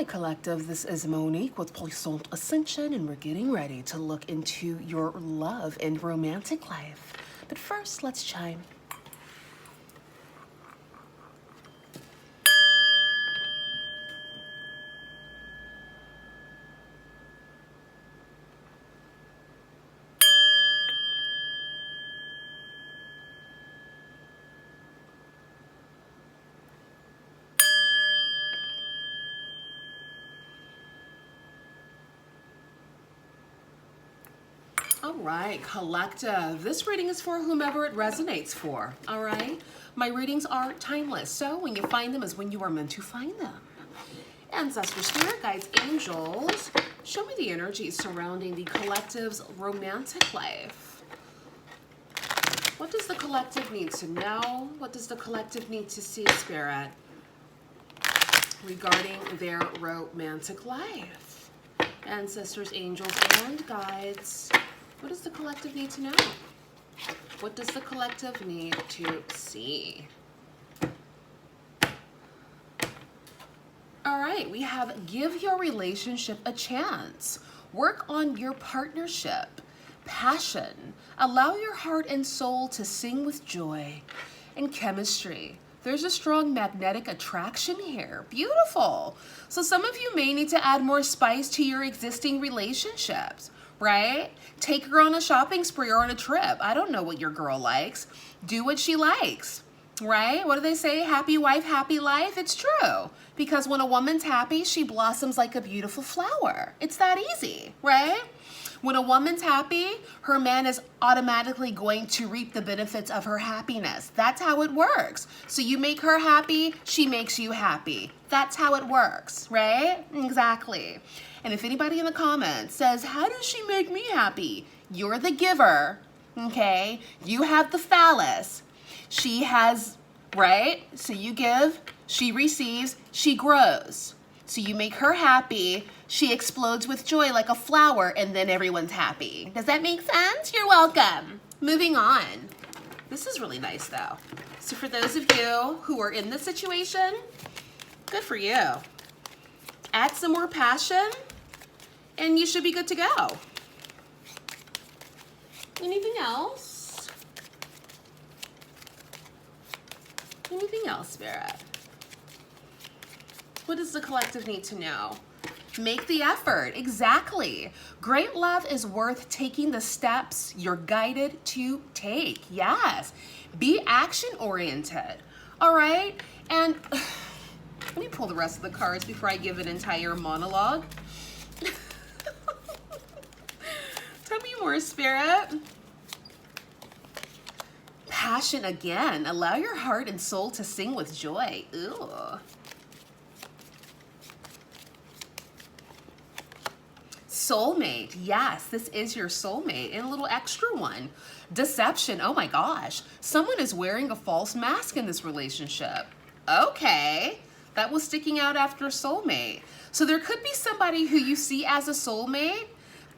Hi Collective, this is Monique with Puissant Ascension, and we're getting ready to look into your love and romantic life. But first, let's chime. All right, Collective. This reading is for whomever it resonates for, all right? My readings are timeless, so when you find them is when you are meant to find them. Ancestors, spirit guides, angels, show me the energy surrounding the Collective's romantic life. What does the Collective need to know? What does the Collective need to see, Spirit, regarding their romantic life? Ancestors, angels, and guides, what does the Collective need to know? What does the Collective need to see? All right, we have give your relationship a chance. Work on your partnership, passion. Allow your heart and soul to sing with joy. And chemistry. There's a strong magnetic attraction here. Beautiful. So some of you may need to add more spice to your existing relationships, right? Take her on a shopping spree or on a trip. I don't know what your girl likes. Do what she likes, right? What do they say? Happy wife, happy life. It's true. Because when a woman's happy, she blossoms like a beautiful flower. It's that easy, right? When a woman's happy, her man is automatically going to reap the benefits of her happiness. That's how it works. So you make her happy, she makes you happy. That's how it works, right? Exactly. And if anybody in the comments says, how does she make me happy? You're the giver, okay? You have the phallus. She has, right? So you give, she receives, she grows. So you make her happy, she explodes with joy like a flower, and then everyone's happy. Does that make sense? You're welcome. Moving on. This is really nice though. So for those of you who are in this situation, good for you. Add some more passion, and you should be good to go. Anything else? Anything else, Spirit? What does the Collective need to know? Make the effort. Exactly. Great love is worth taking the steps you're guided to take. Yes. Be action-oriented. All right? And let me pull the rest of the cards before I give an entire monologue. Tell me more, Spirit. Passion again. Allow your heart and soul to sing with joy. Ooh. Soulmate. Yes, this is your soulmate. And a little extra one. Deception. Oh my gosh. Someone is wearing a false mask in this relationship. Okay. That was sticking out after soulmate. So there could be somebody who you see as a soulmate,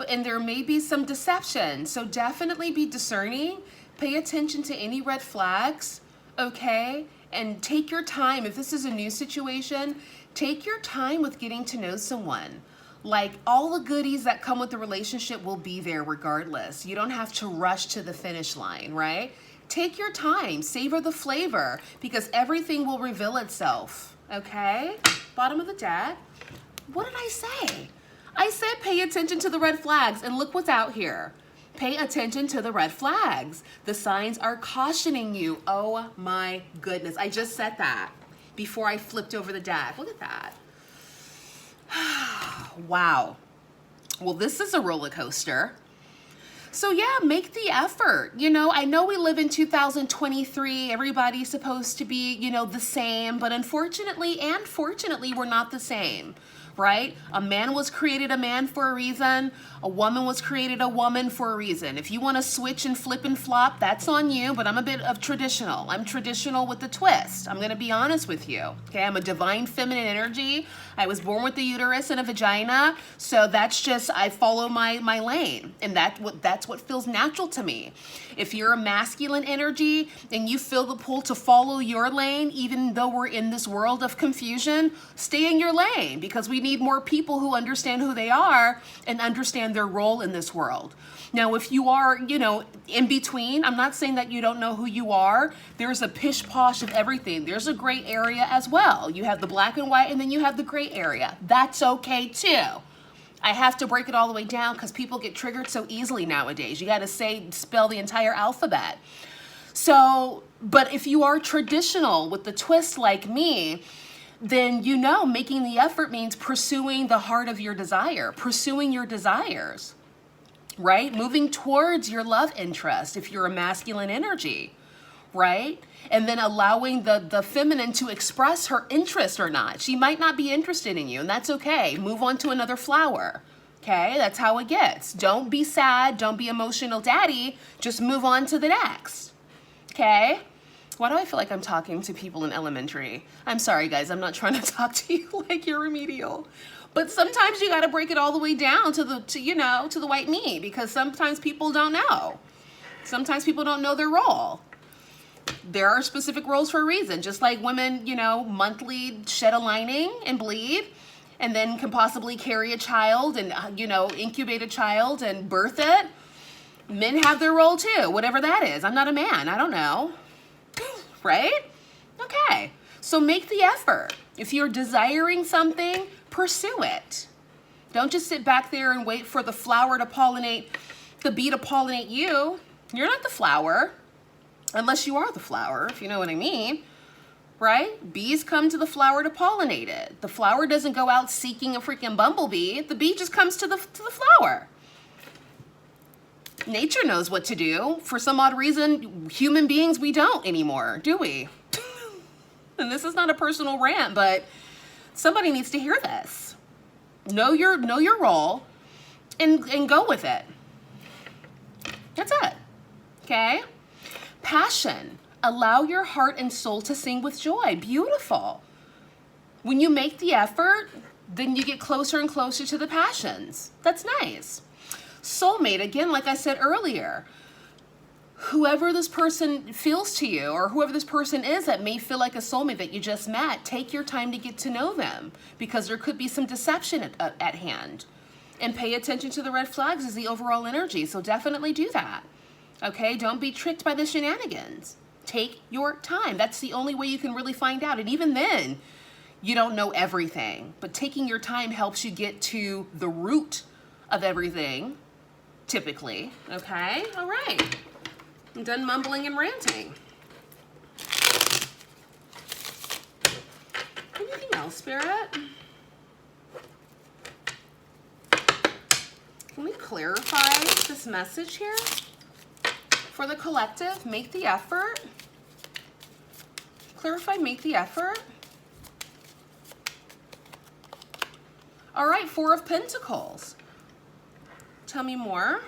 and there may be some deception. So definitely be discerning. Pay attention to any red flags, okay? And take your time. If this is a new situation, take your time with getting to know someone. Like, all the goodies that come with the relationship will be there regardless. You don't have to rush to the finish line, right? Take your time, savor the flavor, because everything will reveal itself, okay? Bottom of the deck. What did I say? I said pay attention to the red flags, and look what's out here. Pay attention to the red flags. The signs are cautioning you. Oh my goodness. I just said that before I flipped over the deck. Look at that. Wow. Well, this is a roller coaster. So yeah, make the effort. You know, I know we live in 2023. Everybody's supposed to be, you know, the same, but unfortunately and fortunately, we're not the same, right? A man was created a man for a reason. A woman was created a woman for a reason. If you want to switch and flip and flop, that's on you, but I'm a bit of traditional. I'm traditional with the twist. I'm going to be honest with you. Okay, I'm a divine feminine energy. I was born with a uterus and a vagina, so that's just, I follow my lane, and that's what feels natural to me. If you're a masculine energy and you feel the pull to follow your lane, even though we're in this world of confusion, stay in your lane, because we need more people who understand who they are and understand their role in this world. Now, if you are, you know, in between, I'm not saying that you don't know who you are. There's a pish posh of everything. There's a gray area as well. You have the black and white, and then you have the gray area. That's okay too. I have to break it all the way down because people get triggered so easily nowadays. You got to spell the entire alphabet. So, but if you are traditional with the twist like me, then you know making the effort means pursuing the heart of your desire, pursuing your desires, right? Moving towards your love interest if you're a masculine energy, right? And then allowing the feminine to express her interest or not. She might not be interested in you, and that's okay. Move on to another flower, okay? That's how it gets. Don't be sad. Don't be emotional daddy. Just move on to the next, okay? Why do I feel like I'm talking to people in elementary? I'm sorry, guys. I'm not trying to talk to you like you're remedial. But sometimes you got to break it all the way down to the white meat, because sometimes people don't know. Sometimes people don't know their role. There are specific roles for a reason. Just like women, you know, monthly shed a lining and bleed, and then can possibly carry a child and, you know, incubate a child and birth it. Men have their role too, whatever that is. I'm not a man. I don't know. Right? Okay. So make the effort. If you're desiring something, pursue it. Don't just sit back there and wait for the flower to pollinate, the bee to pollinate you. You're not the flower. Unless you are the flower, if you know what I mean, right? Bees come to the flower to pollinate it. The flower doesn't go out seeking a freaking bumblebee. The bee just comes to the flower. Nature knows what to do. For some odd reason, human beings, we don't anymore, do we? And this is not a personal rant, but somebody needs to hear this. Know your role and go with it. That's it, okay? Passion. Allow your heart and soul to sing with joy. Beautiful. When you make the effort, then you get closer and closer to the passions. That's nice. Soulmate, again, like I said earlier, whoever this person feels to you, or whoever this person is that may feel like a soulmate that you just met, take your time to get to know them, because there could be some deception at hand. And pay attention to the red flags as the overall energy. So definitely do that. Okay, don't be tricked by the shenanigans. Take your time. That's the only way you can really find out. And even then, you don't know everything. But taking your time helps you get to the root of everything, typically. Okay, all right. I'm done mumbling and ranting. Anything else, Spirit? Can we clarify this message here? For the collective, make the effort. Clarify, make the effort. All right, Four of Pentacles. Tell me more.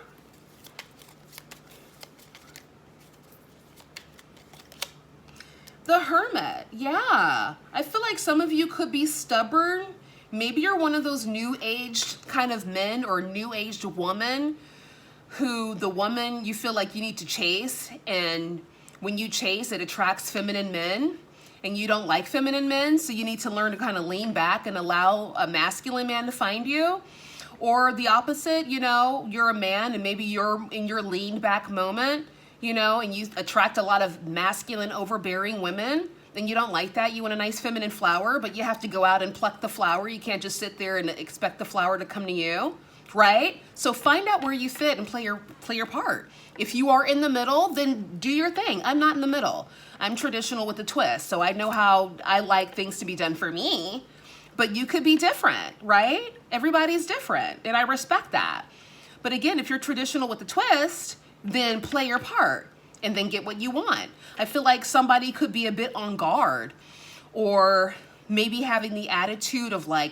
The Hermit, yeah. I feel like some of you could be stubborn. Maybe you're one of those new-aged kind of men or new-aged woman who the woman you feel like you need to chase, and when you chase, it attracts feminine men, and you don't like feminine men, so you need to learn to kind of lean back and allow a masculine man to find you. Or the opposite, you know, you're a man and maybe you're in your lean back moment, you know, and you attract a lot of masculine overbearing women, then you don't like that. You want a nice feminine flower, but you have to go out and pluck the flower. You can't just sit there and expect the flower to come to you. Right? So find out where you fit and play your part. If you are in the middle, then do your thing. I'm not in the middle. I'm traditional with a twist, so I know how I like things to be done for me, but you could be different, right? Everybody's different, and I respect that. But again, if you're traditional with a twist, then play your part and then get what you want. I feel like somebody could be a bit on guard, or maybe having the attitude of like,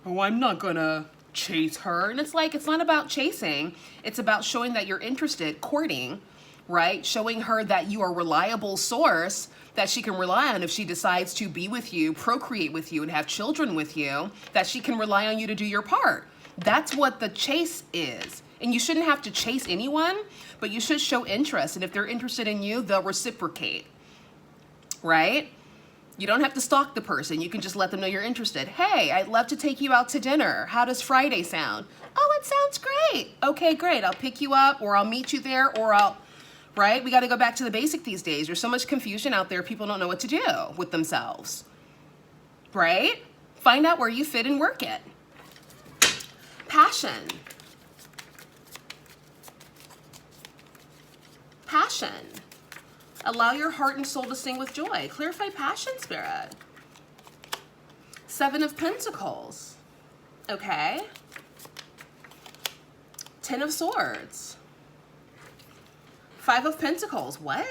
oh, I'm not gonna chase her. And it's like, it's not about chasing. It's about showing that you're interested, courting, right? Showing her that you are a reliable source that she can rely on if she decides to be with you, procreate with you, and have children with you, that she can rely on you to do your part. That's what the chase is. And you shouldn't have to chase anyone, but you should show interest. And if they're interested in you, they'll reciprocate, right? You don't have to stalk the person. You can just let them know you're interested. Hey, I'd love to take you out to dinner. How does Friday sound? Oh, it sounds great. Okay, great. I'll pick you up, or I'll meet you there, or right? We got to go back to the basic these days. There's so much confusion out there. People don't know what to do with themselves, right? Find out where you fit and work it. Passion. Passion. Allow your heart and soul to sing with joy. Clarify passion, Spirit. 7 of Pentacles. Okay. 10 of Swords. 5 of Pentacles. What?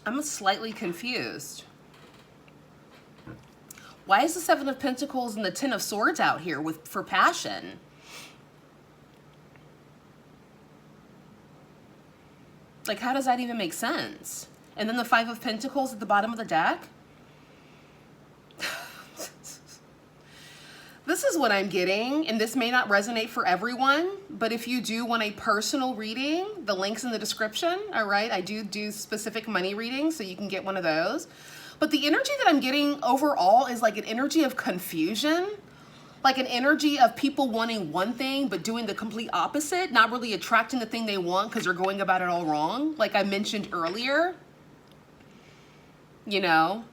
I'm slightly confused. Why is the 7 of Pentacles and the 10 of Swords out here for passion? Like, how does that even make sense? And then the 5 of Pentacles at the bottom of the deck? This is what I'm getting, and this may not resonate for everyone, but if you do want a personal reading, the link's in the description, all right? I do specific money readings, so you can get one of those. But the energy that I'm getting overall is like an energy of confusion, like an energy of people wanting one thing, but doing the complete opposite, not really attracting the thing they want because they're going about it all wrong. Like I mentioned earlier, you know,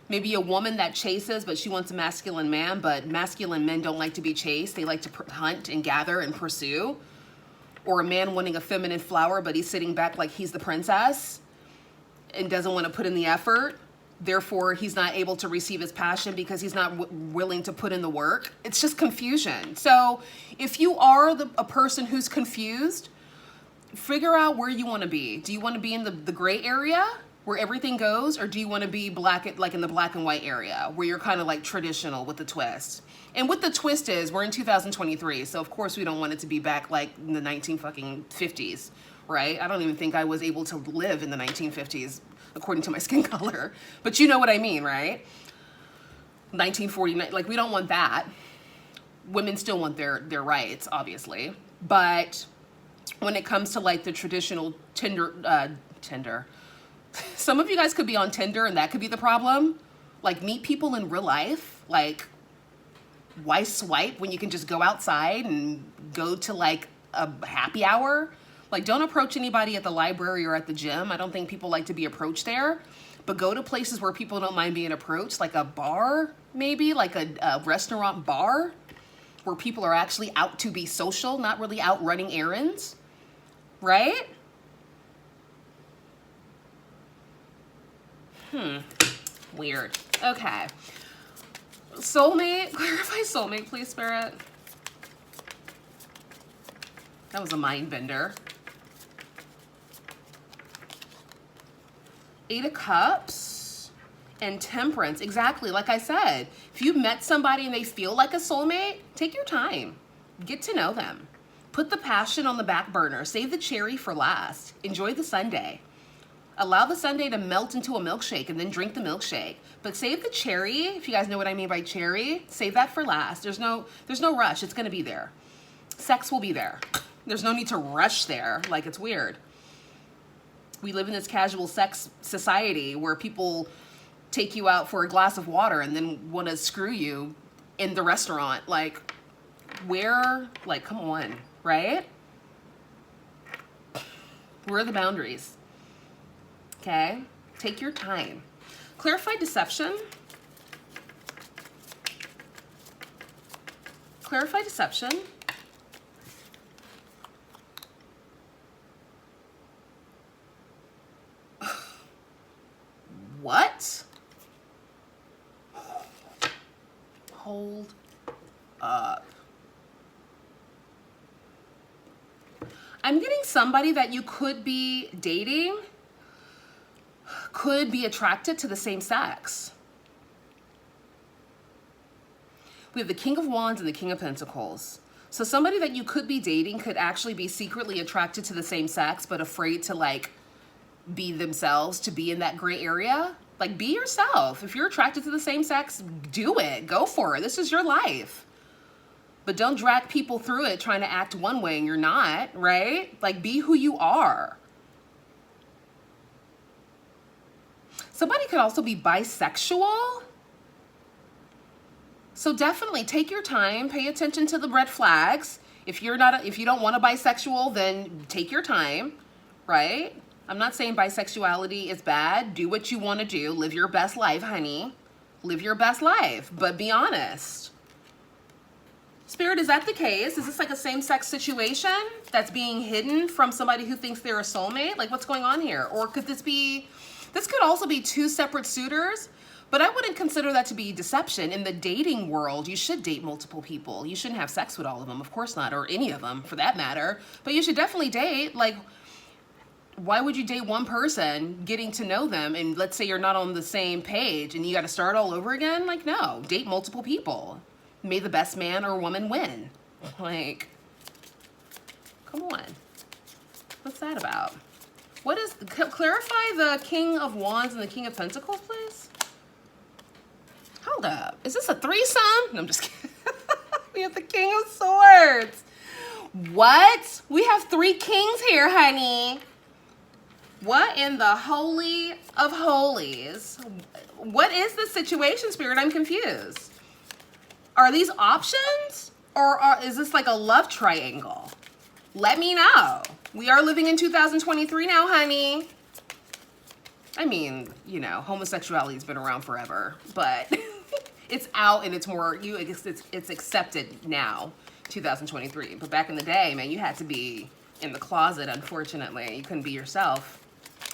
maybe a woman that chases, but she wants a masculine man, but masculine men don't like to be chased. They like to hunt and gather and pursue. Or a man wanting a feminine flower, but he's sitting back like he's the princess and doesn't want to put in the effort. Therefore, he's not able to receive his passion because he's not willing to put in the work. It's just confusion. So if you are a person who's confused, figure out where you want to be. Do you want to be in the gray area where everything goes, or do you want to be black, like in the black and white area where you're kind of like traditional with the twist? And what the twist is, we're in 2023, so of course we don't want it to be back like in the 1950s, right? I don't even think I was able to live in the 1950s according to my skin color, but you know what I mean, right? 1949, like we don't want that. Women still want their rights, obviously, but when it comes to like the traditional Tinder, some of you guys could be on Tinder and that could be the problem. Like meet people in real life. Like why swipe when you can just go outside and go to like a happy hour? Like don't approach anybody at the library or at the gym. I don't think people like to be approached there. But go to places where people don't mind being approached, like a bar, maybe like a restaurant bar where people are actually out to be social, not really out running errands, right? Weird. Okay. Soulmate. Clarify soulmate, please, Spirit. That was a mind bender. 8 of Cups and Temperance. Exactly. Like I said, if you met somebody and they feel like a soulmate, take your time. Get to know them. Put the passion on the back burner. Save the cherry for last. Enjoy the sundae. Allow the sundae to melt into a milkshake and then drink the milkshake. But save the cherry, if you guys know what I mean by cherry, save that for last. There's no rush. It's going to be there. Sex will be there. There's no need to rush there. Like, it's weird. We live in this casual sex society where people take you out for a glass of water and then want to screw you in the restaurant. Like, where? Like, come on, right? Where are the boundaries? Okay, take your time. Clarify deception. Clarify deception. What? Hold up. I'm getting somebody that you could be dating could be attracted to the same sex. We have the King of Wands and the King of Pentacles. So somebody that you could be dating could actually be secretly attracted to the same sex, but afraid to like be themselves, to be in that gray area. Like, be yourself. If you're attracted to the same sex, do it. Go for it. This is your life. But don't drag people through it trying to act one way and you're not, right? Like, be who you are. Somebody could also be bisexual. So definitely take your time, pay attention to the red flags. If you don't want a bisexual, then take your time, right? I'm not saying bisexuality is bad. Do what you want to do. Live your best life, honey. Live your best life, but be honest. Spirit, is that the case? Is this like a same-sex situation that's being hidden from somebody who thinks they're a soulmate? Like, what's going on here? Or could this could also be two separate suitors. But I wouldn't consider that to be deception. In the dating world, you should date multiple people. You shouldn't have sex with all of them, of course not, or any of them for that matter. But you should definitely date. Like, why would you date one person, getting to know them, and let's say you're not on the same page and you got to start all over again? Like, no, date multiple people. May the best man or woman win. Like, come on. What's that about? Clarify the King of Wands and the King of Pentacles, please? Hold up. Is this a threesome? No, I'm just kidding. We have the King of Swords. What? We have three kings here, honey. What in the holy of holies? What is the situation, Spirit? I'm confused. Are these options? Or is this like a love triangle? Let me know. We are living in 2023 now, honey. I mean, you know, homosexuality has been around forever, but it's out and it's more, it's accepted now, 2023. But back in the day, man, you had to be in the closet, unfortunately. You couldn't be yourself.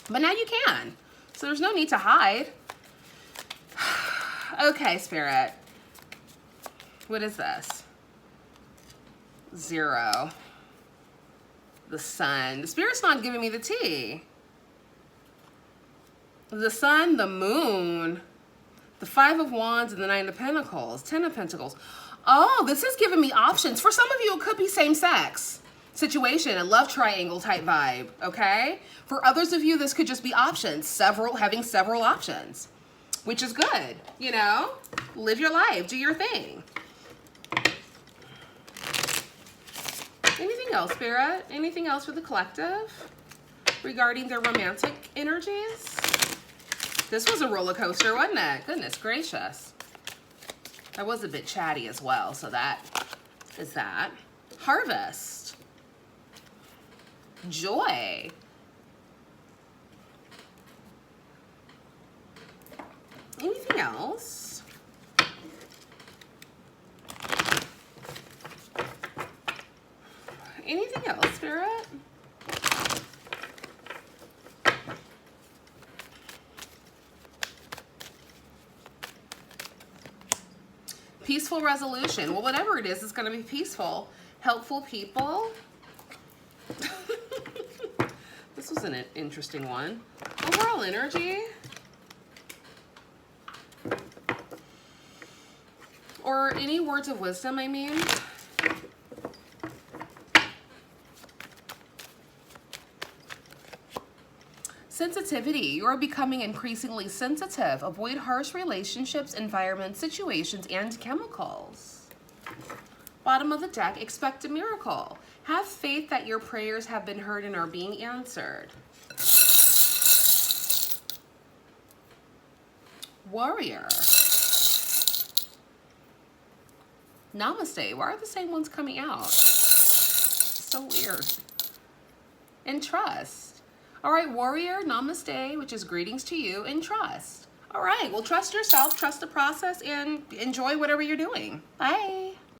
But now you can. So there's no need to hide. Okay, Spirit. What is this? 0. The Sun. The Spirit's not giving me the tea. The Sun, the Moon, the 5 of Wands, and the 9 of Pentacles, 10 of Pentacles. Oh, this is giving me options. For some of you, it could be same-sex situation, a love triangle type vibe, okay? For others of you, this could just be options, having several options, which is good, you know? Live your life, do your thing. Anything else, Spirit? Anything else for the collective regarding their romantic energies? This was a roller coaster, wasn't it? Goodness gracious. I was a bit chatty as well, so that is that. Harvest. Joy. Anything else? Anything else, Spirit? Peaceful resolution. Well, whatever it is, it's going to be peaceful. Helpful people. This was an interesting one. Overall energy. Or any words of wisdom, I mean. Sensitivity. You are becoming increasingly sensitive. Avoid harsh relationships, environments, situations, and chemicals. Bottom of the deck, expect a miracle. Have faith that your prayers have been heard and are being answered. Warrior. Namaste. Why are the same ones coming out? So weird. And trust. All right, warrior, namaste, which is greetings to you, and trust. All right, well, trust yourself, trust the process, and enjoy whatever you're doing. Bye.